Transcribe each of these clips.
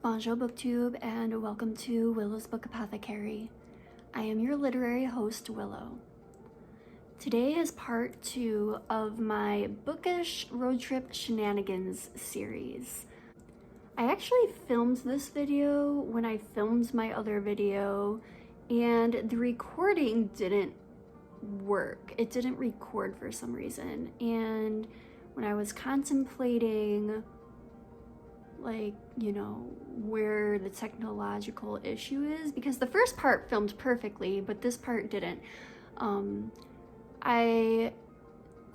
Bonjour Booktube, and welcome to Willow's Book Apothecary. I am your literary host, Willow. Today is part 2 of my Bookish road trip shenanigans series. I actually filmed this video when I filmed my other video, and the recording didn't work. It didn't record for some reason, and when I was contemplating where the technological issue is, because the first part filmed perfectly, but this part didn't. I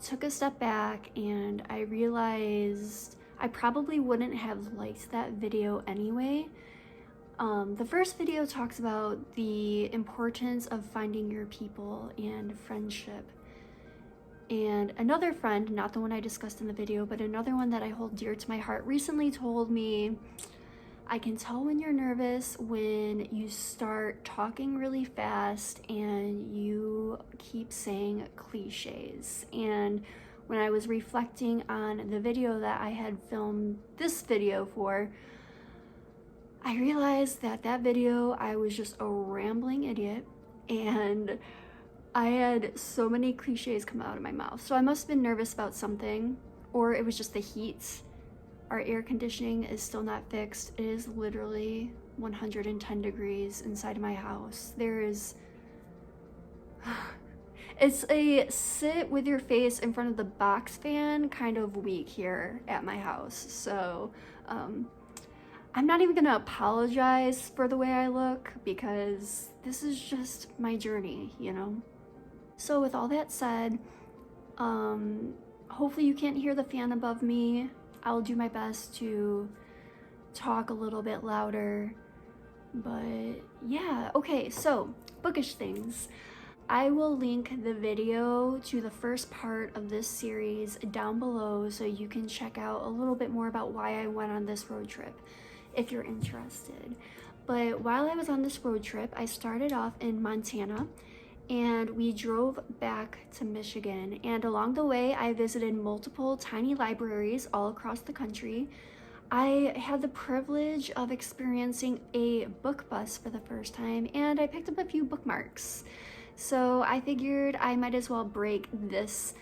took a step back and I realized I probably wouldn't have liked that video anyway. The first video talks about the importance of finding your people and friendship. And another friend, not the one I discussed in the video, but another one that I hold dear to my heart, recently told me, I can tell when you're nervous when you start talking really fast and you keep saying cliches. And when I was reflecting on the video that I had filmed this video for, I realized that video, I was just a rambling idiot, and I had so many cliches come out of my mouth. So I must have been nervous about something, or it was just the heat. Our air conditioning is still not fixed. It is literally 110 degrees inside of my house. It's a sit with your face in front of the box fan kind of week here at my house. So I'm not even gonna apologize for the way I look, because this is just my journey, you know? So with all that said, hopefully you can't hear the fan above me. I'll do my best to talk a little bit louder, but yeah. Okay, so bookish things. I will link the video to the first part of this series down below so you can check out a little bit more about why I went on this road trip if you're interested. But while I was on this road trip, I started off in Montana, and we drove back to Michigan, and along the way I visited multiple tiny libraries all across the country. I had the privilege of experiencing a book bus for the first time, and I picked up a few bookmarks. So I figured I might as well break this,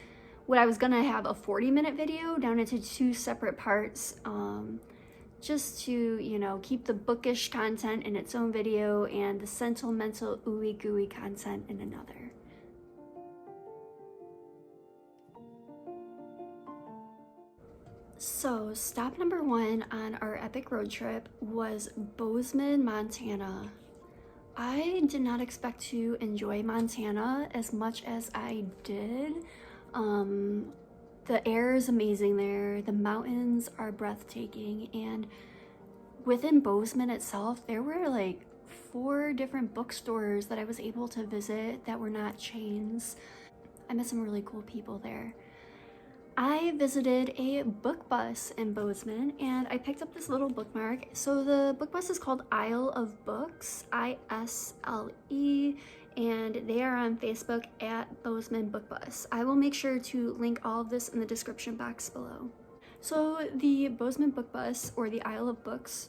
what I was gonna have a 40-minute video, down into 2 separate parts, just to, keep the bookish content in its own video and the sentimental ooey gooey content in another. So stop number 1 on our epic road trip was Bozeman, Montana. I did not expect to enjoy Montana as much as I did. The air is amazing there, the mountains are breathtaking, and within Bozeman itself, there were like 4 different bookstores that I was able to visit that were not chains. I met some really cool people there. I visited a book bus in Bozeman, and I picked up this little bookmark. So the book bus is called Isle of Books, ISLE, and they are on Facebook at Bozeman Book Bus. I will make sure to link all of this in the description box below. So the Bozeman Book Bus, or the Isle of Books,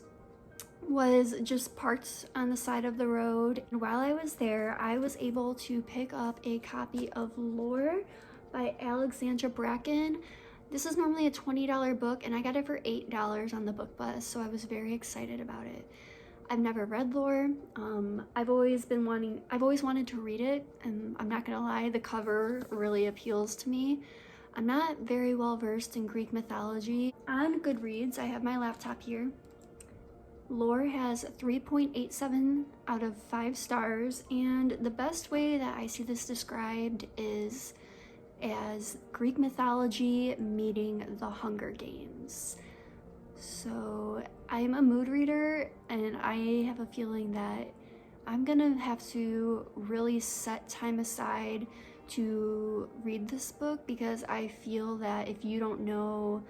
was just parked on the side of the road. And while I was there, I was able to pick up a copy of Lore by Alexandra Bracken. This is normally a $20 book, and I got it for $8 on the book bus, so I was very excited about it. I've never read Lore. I've always wanted to read it, and I'm not gonna lie, the cover really appeals to me. I'm not very well versed in Greek mythology. On Goodreads, I have my laptop here. Lore has 3.87 out of 5 stars, and the best way that I see this described is as Greek mythology meeting the Hunger Games. So I'm a mood reader, and I have a feeling that I'm gonna have to really set time aside to read this book, because I feel that if you don't know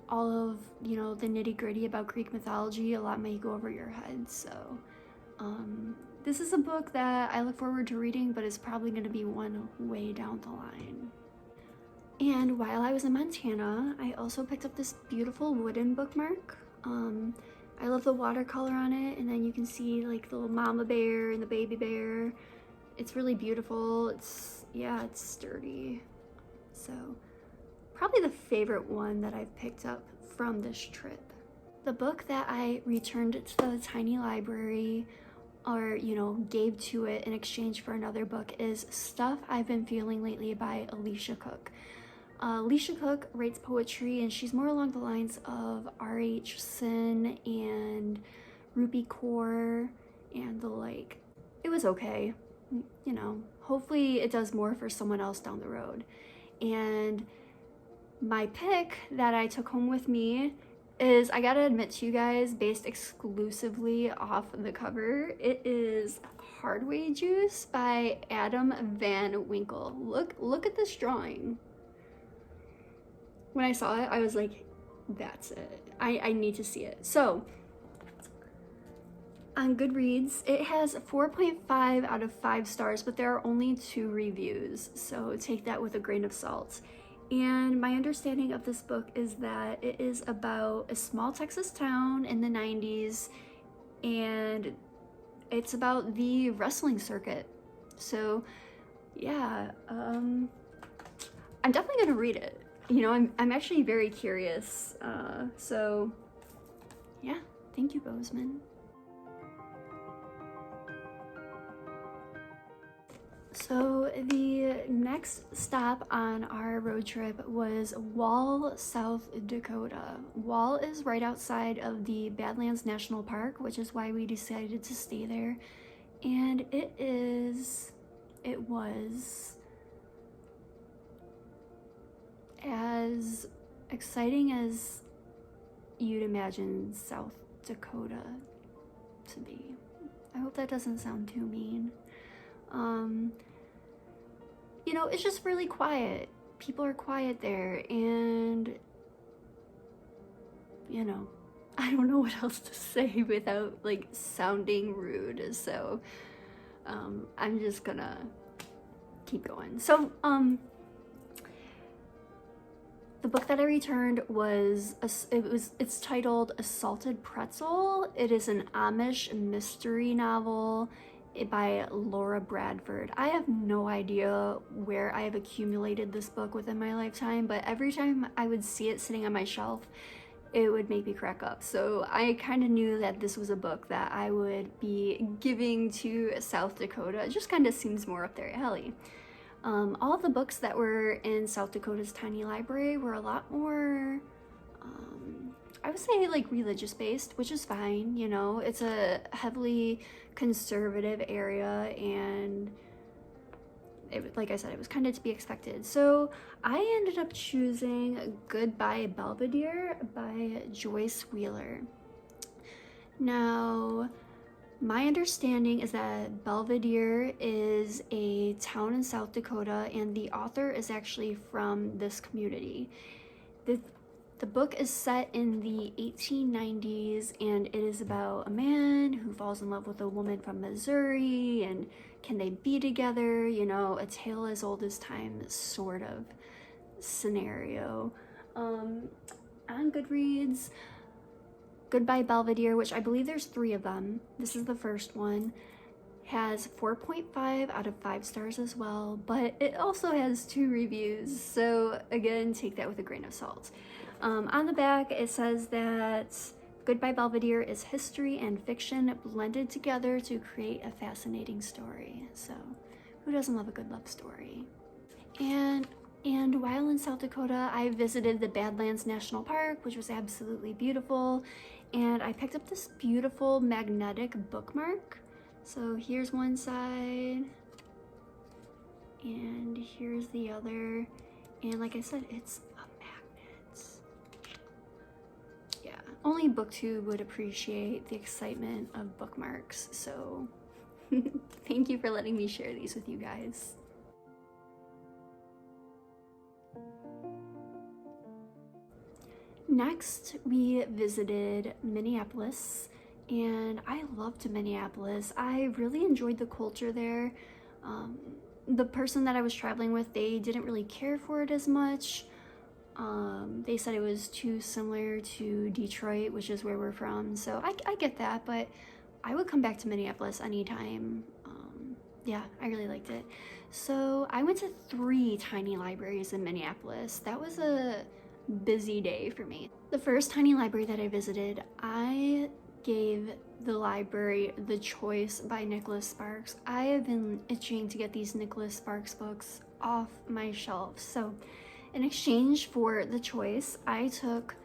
all of the nitty-gritty about Greek mythology, a lot may go over your head. So this is a book that I look forward to reading, but it's probably going to be one way down the line. And while I was in Montana, I also picked up this beautiful wooden bookmark. I love the watercolor on it, and then you can see like the little mama bear and the baby bear. It's really beautiful. It's sturdy. So probably the favorite one that I've picked up from this trip. The book that I returned to the tiny library, or gave to it in exchange for another book, is Stuff I've Been Feeling Lately by Alicia Cook. Alicia Cook writes poetry, and she's more along the lines of R.H. Sin and Rupi Kaur and the like. It was okay, hopefully it does more for someone else down the road. And my pick that I took home with me is, I gotta admit to you guys, based exclusively off the cover. It is Hardway Juice by Adam Van Winkle. Look at this drawing. When I saw it, I was like, that's it. I need to see it. So, on Goodreads, it has 4.5 out of 5 stars, but there are only 2 reviews, so take that with a grain of salt. And my understanding of this book is that it is about a small Texas town in the 90s, and it's about the wrestling circuit. So, yeah, I'm definitely gonna read it. I'm actually very curious. So yeah, thank you, Bozeman. So the next stop on our road trip was Wall, South Dakota. Wall is right outside of the Badlands National Park, which is why we decided to stay there. And it was as exciting as you'd imagine South Dakota to be. I hope that doesn't sound too mean. It's just really quiet. People are quiet there, and I don't know what else to say without like sounding rude. So I'm just gonna keep going. So the book that I returned it's titled A Salted Pretzel. It is an Amish mystery novel by Laura Bradford. I have no idea where I have accumulated this book within my lifetime, but every time I would see it sitting on my shelf, it would make me crack up. So I kind of knew that this was a book that I would be giving to South Dakota. It just kind of seems more up their alley. All of the books that were in South Dakota's tiny library were a lot more, I would say like religious based, which is fine. It's a heavily conservative area, and like I said, it was kind of to be expected. So I ended up choosing Goodbye Belvedere by Joyce Wheeler. Now, my understanding is that Belvedere is a town in South Dakota, and the author is actually from this community. The book is set in the 1890s, and it is about a man who falls in love with a woman from Missouri, and can they be together? A tale as old as time sort of scenario. On Goodreads, Goodbye Belvedere, which I believe there's 3 of them, this is the first one, has 4.5 out of 5 stars as well, but it also has 2 reviews, so again, take that with a grain of salt. On the back, it says that Goodbye Belvedere is history and fiction blended together to create a fascinating story. So, who doesn't love a good love story? And while in South Dakota, I visited the Badlands National Park, which was absolutely beautiful, and I picked up this beautiful magnetic bookmark. So here's one side, and here's the other, and like I said, it's a magnet. Yeah, only BookTube would appreciate the excitement of bookmarks, so thank you for letting me share these with you guys. Next, we visited Minneapolis, and I loved Minneapolis. I really enjoyed the culture there. the person that I was traveling with, they didn't really care for it as much. They said it was too similar to Detroit, which is where we're from. So I get that, but I would come back to Minneapolis anytime. Yeah, I really liked it. So I went to 3 tiny libraries in Minneapolis. That was a busy day for me. The first tiny library that I visited, I gave the library The Choice by Nicholas Sparks. I have been itching to get these Nicholas Sparks books off my shelf. So in exchange for The Choice, I took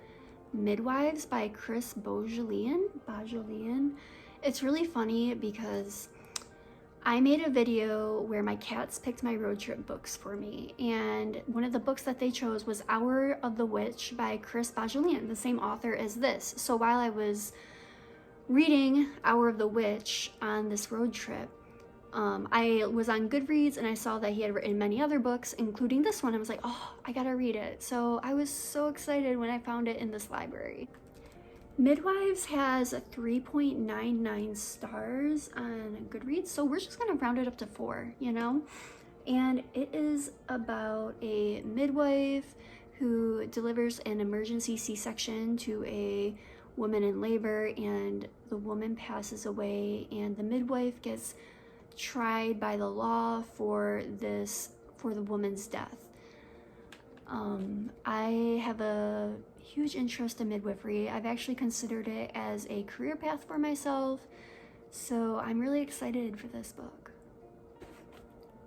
Midwives by Chris Bozeman. It's really funny because I made a video where my cats picked my road trip books for me, and one of the books that they chose was Hour of the Witch by Chris Bozeman, the same author as this. So while I was reading Hour of the Witch on this road trip, I was on Goodreads and I saw that he had written many other books, including this one. I was like, oh, I gotta read it. So I was so excited when I found it in this library. Midwives has 3.99 stars on Goodreads, so we're just gonna round it up to 4, you know? And it is about a midwife who delivers an emergency C-section to a woman in labor, and the woman passes away, and the midwife gets tried by the law for the woman's death. I have a huge interest in midwifery. I've actually considered it as a career path for myself, so I'm really excited for this book.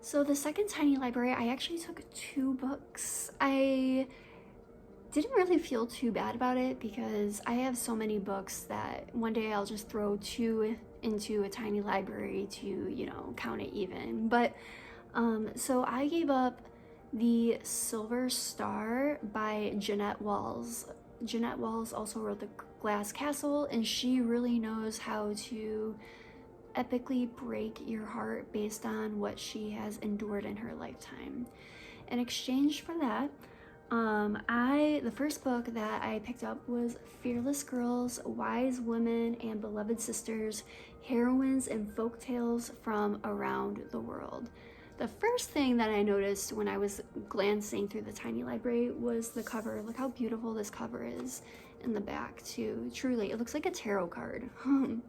So the second tiny library, I actually took 2 books. I didn't really feel too bad about it because I have so many books that one day I'll just throw 2 into a tiny library to, you know, count it even. But so I gave up The Silver Star by Jeanette Walls. Jeanette Walls also wrote The Glass Castle, and she really knows how to epically break your heart based on what she has endured in her lifetime. In exchange for that, the first book that I picked up was Fearless Girls, Wise Women, and Beloved Sisters, Heroines and Folktales from Around the World. The first thing that I noticed when I was glancing through the tiny library was the cover. Look how beautiful this cover is in the back too. Truly, it looks like a tarot card. And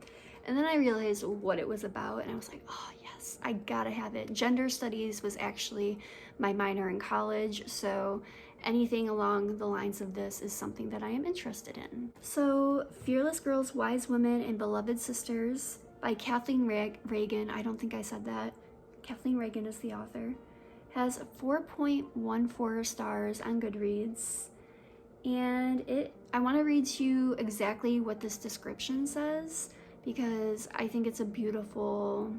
then I realized what it was about, and I was like, oh yes, I gotta have it. Gender studies was actually my minor in college, so anything along the lines of this is something that I am interested in. So Fearless Girls, Wise Women, and Beloved Sisters by Kathleen Reagan. I don't think I said that. Kathleen Reagan is the author. Has 4.14 stars on Goodreads. And I want to read to you exactly what this description says, because I think it's a beautiful,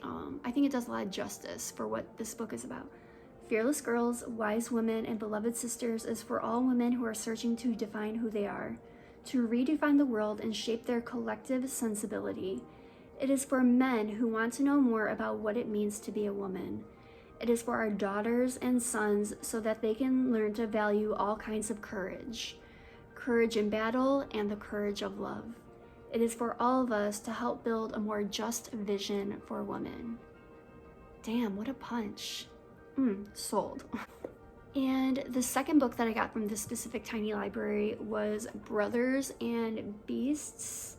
I think it does a lot of justice for what this book is about. Fearless Girls, Wise Women, and Beloved Sisters is for all women who are searching to define who they are, to redefine the world and shape their collective sensibility. It is for men who want to know more about what it means to be a woman. It is for our daughters and sons so that they can learn to value all kinds of courage. Courage in battle and the courage of love. It is for all of us to help build a more just vision for women. Damn, what a punch. Sold. And the second book that I got from this specific tiny library was Brothers and Beasts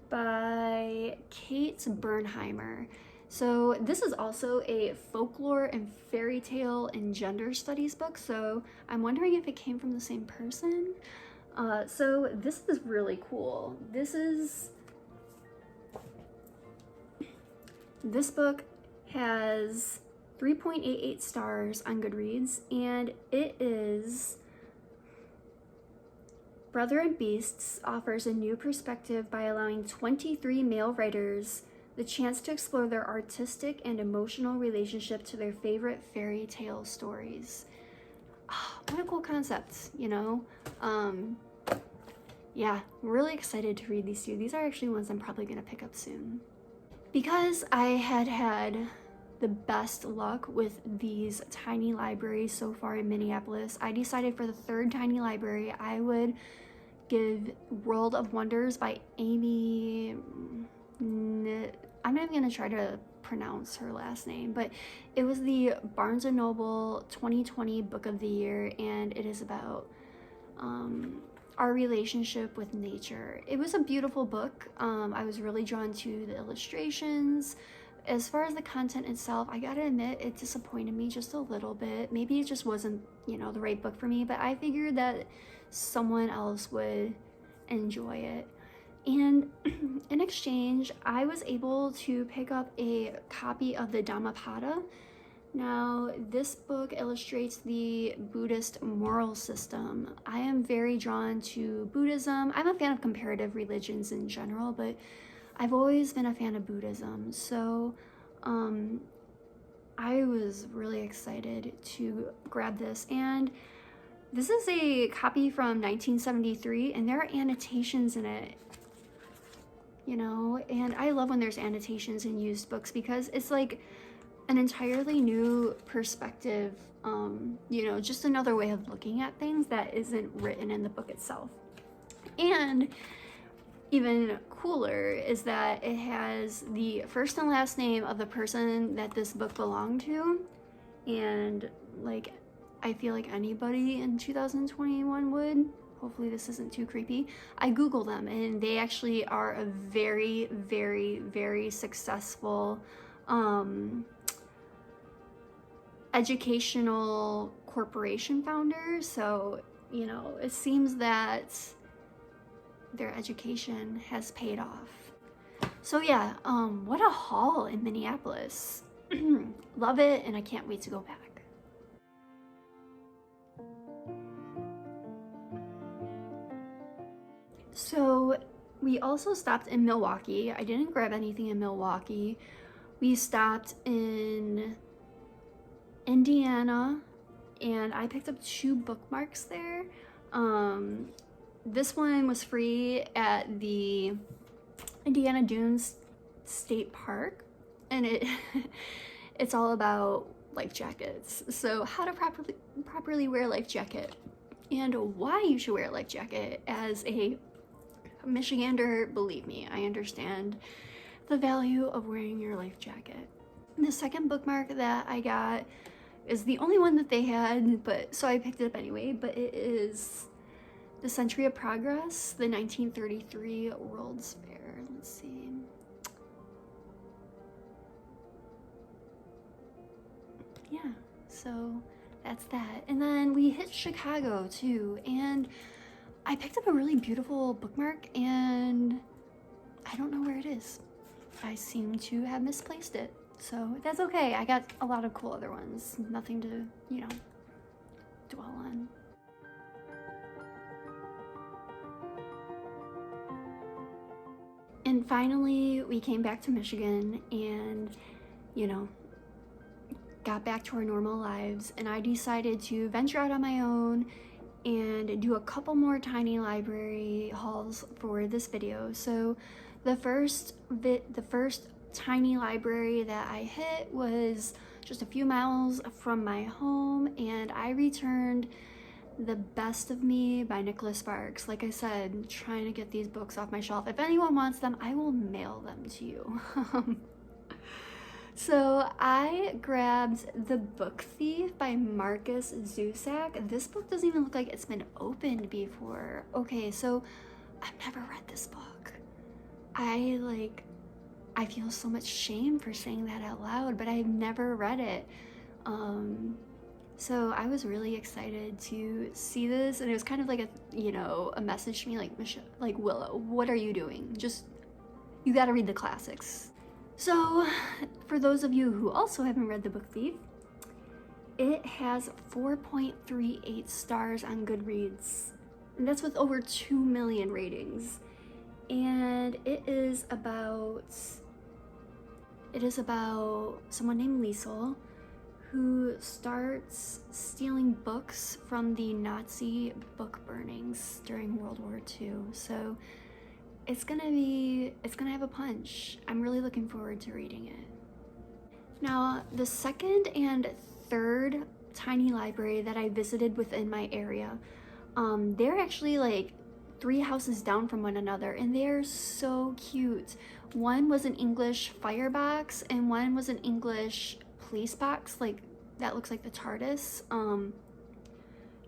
by Kate Bernheimer. So this is also a folklore and fairy tale and gender studies book, so I'm wondering if it came from the same person. So this is really cool. This book has 3.88 stars on Goodreads, and it is Brother and Beasts offers a new perspective by allowing 23 male writers the chance to explore their artistic and emotional relationship to their favorite fairy tale stories. What a cool concept, you know? Yeah, really excited to read these 2. These are actually ones I'm probably gonna pick up soon. Because I had the best luck with these tiny libraries so far in Minneapolis, I decided for the third tiny library I would give World of Wonders by Amy, I'm not even gonna try to pronounce her last name, but it was the Barnes & Noble 2020 Book of the Year, and it is about our relationship with nature. It was a beautiful book. I was really drawn to the illustrations. As far as the content itself, I gotta admit, it disappointed me just a little bit. Maybe it just wasn't, you know, the right book for me, but I figured that someone else would enjoy it. And in exchange, I was able to pick up a copy of the Dhammapada. Now, this book illustrates the Buddhist moral system. I am very drawn to Buddhism. I'm a fan of comparative religions in general, but I've always been a fan of Buddhism. So I was really excited to grab this. And this is a copy from 1973, and there are annotations in it. You know, and I love when there's annotations in used books because it's like an entirely new perspective, you know, just another way of looking at things that isn't written in the book itself. And even cooler is that it has the first and last name of the person that this book belonged to, and like I feel like anybody in 2021 would. Hopefully this isn't too creepy. I Googled them, and they actually are a very, very, very successful educational corporation founder. So, you know, it seems that their education has paid off. So yeah, what a haul in Minneapolis. Love it, and I can't wait to go back. So we also stopped in Milwaukee. I didn't grab anything in Milwaukee. We stopped in Indiana, and I picked up 2 bookmarks there. This one was free at the Indiana Dunes State Park, and it's all about life jackets. So how to properly wear a life jacket, and why you should wear a life jacket. As a Michigander, believe me, I understand the value of wearing your life jacket. The second bookmark that I got is the only one that they had, but so I picked it up anyway, but it is The Century of Progress, the 1933 World's Fair. Let's see. Yeah, so that's that. And then we hit Chicago too, and I picked up a really beautiful bookmark, and I don't know where it is. I seem to have misplaced it, so that's okay. I got a lot of cool other ones. Nothing to, you know, dwell on. And finally, we came back to Michigan and, you know, got back to our normal lives, and I decided to venture out on my own and do a couple more tiny library hauls for this video. So the first tiny library that I hit was just a few miles from my home, and I returned The Best of Me by Nicholas Sparks. Like I said, trying to get these books off my shelf. If anyone wants them, I will mail them to you. So I grabbed The Book Thief by Marcus Zusak. This book doesn't even look like it's been opened before. Okay, so I've never read this book. I feel so much shame for saying that out loud, but I've never read it. So I was really excited to see this, and it was kind of like a message to me, like Willow, what are you doing? Just, you gotta read the classics. So, for those of you who also haven't read The Book Thief, it has 4.38 stars on Goodreads, and that's with over 2 million ratings. And it is about someone named Liesel who starts stealing books from the Nazi book burnings during World War II. So it's gonna have a punch. I'm really looking forward to reading it. Now, the second and third tiny library that I visited within my area, they're actually like 3 houses down from one another, and they're so cute. One was an English firebox and one was an English police box, like that looks like the TARDIS.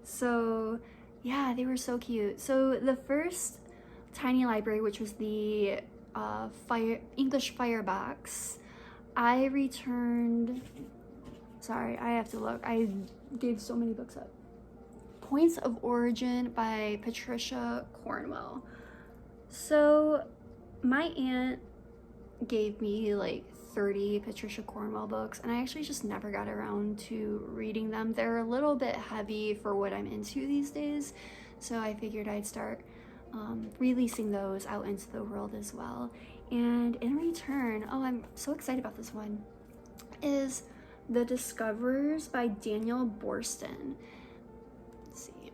So yeah, they were so cute. So the first tiny library, which was the English firebox, I returned, sorry, I have to look, I gave so many books up. Points of Origin by Patricia Cornwell. So my aunt gave me like 30 Patricia Cornwell books, and I actually just never got around to reading them. They're a little bit heavy for what I'm into these days, so I figured I'd start releasing those out into the world as well. And in return, oh, I'm so excited about this one, is The Discoverers by Daniel Boorstin. Let's see.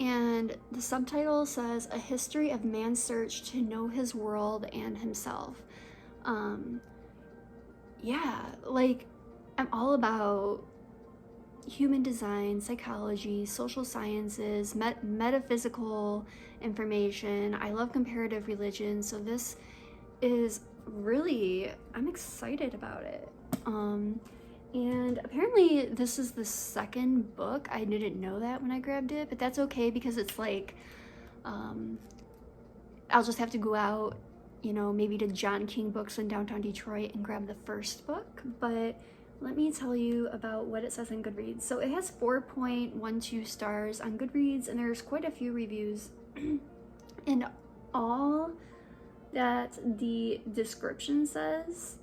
And the subtitle says, A History of Man's Search to Know His World and Himself. Yeah, like, I'm all about human design, psychology, social sciences, metaphysical information. I love comparative religion, so this is really, I'm excited about it. And apparently this is the second book. I didn't know that when I grabbed it, but that's okay because it's like, I'll just have to go out, you know, maybe to John King Books in downtown Detroit and grab the first book. But let me tell you about what it says on Goodreads. So it has 4.12 stars on Goodreads, and there's quite a few reviews. And all that the description says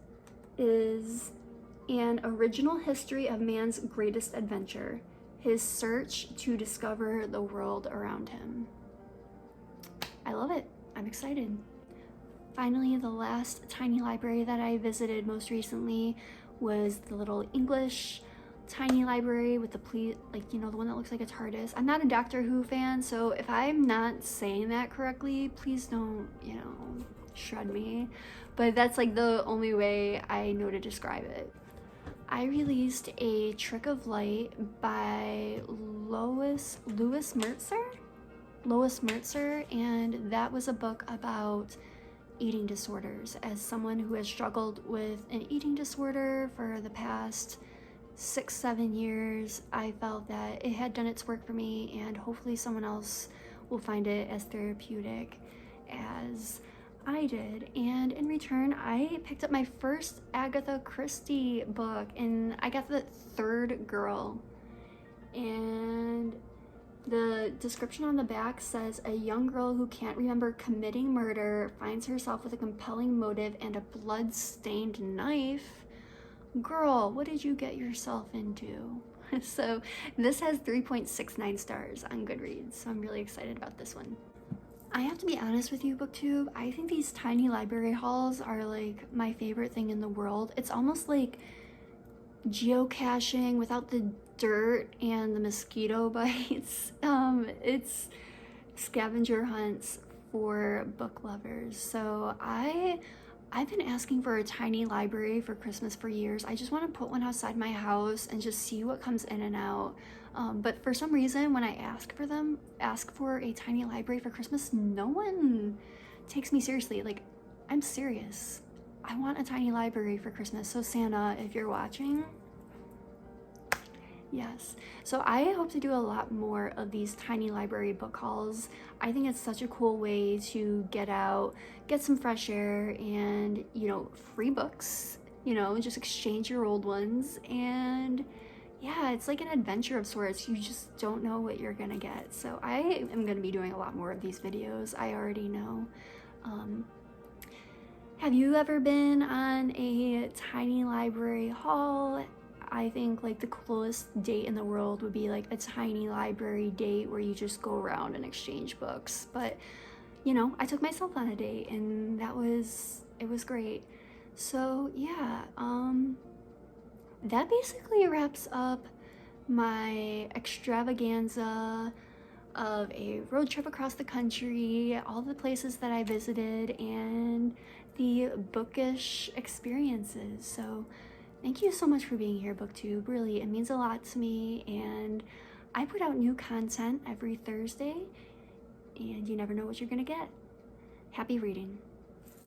is an original history of man's greatest adventure, his search to discover the world around him. I love it. I'm excited. Finally, the last tiny library that I visited most recently was the little English tiny library with the like, you know, the one that looks like a TARDIS. I'm not a Doctor Who fan, so if I'm not saying that correctly, please don't, you know, shred me. But that's like the only way I know to describe it. I released A Trick of Light by Lois Mertzer, and that was a book about eating disorders. As someone who has struggled with an eating disorder for the past 6-7 years, I felt that it had done its work for me, and hopefully someone else will find it as therapeutic as I did. And in return, I picked up my first Agatha Christie book, and I got The Third Girl. And the description on the back says, a young girl who can't remember committing murder finds herself with a compelling motive and a blood-stained knife. Girl, what did you get yourself into? So this has 3.69 stars on Goodreads, so I'm really excited about this one. I have to be honest with you, BookTube, I think these tiny library hauls are like my favorite thing in the world. It's almost like geocaching without the dirt and the mosquito bites. It's scavenger hunts for book lovers. So I've been asking for a tiny library for Christmas for years. I just want to put one outside my house and just see what comes in and out. But for some reason, when I ask for a tiny library for Christmas, no one takes me seriously. Like, I'm serious. I want a tiny library for Christmas. So Santa, if you're watching, yes. So I hope to do a lot more of these tiny library book hauls. I think it's such a cool way to get out, get some fresh air, and, you know, free books, you know, just exchange your old ones. And yeah, it's like an adventure of sorts. You just don't know what you're gonna get. So I am gonna be doing a lot more of these videos. I already know. Have you ever been on a tiny library haul? I think like the coolest date in the world would be like a tiny library date where you just go around and exchange books. But, you know, I took myself on a date, and it was great. So yeah, that basically wraps up my extravaganza of a road trip across the country, all the places that I visited, and the bookish experiences. So thank you so much for being here, BookTube. Really, it means a lot to me, and I put out new content every Thursday, and you never know what you're gonna get. Happy reading.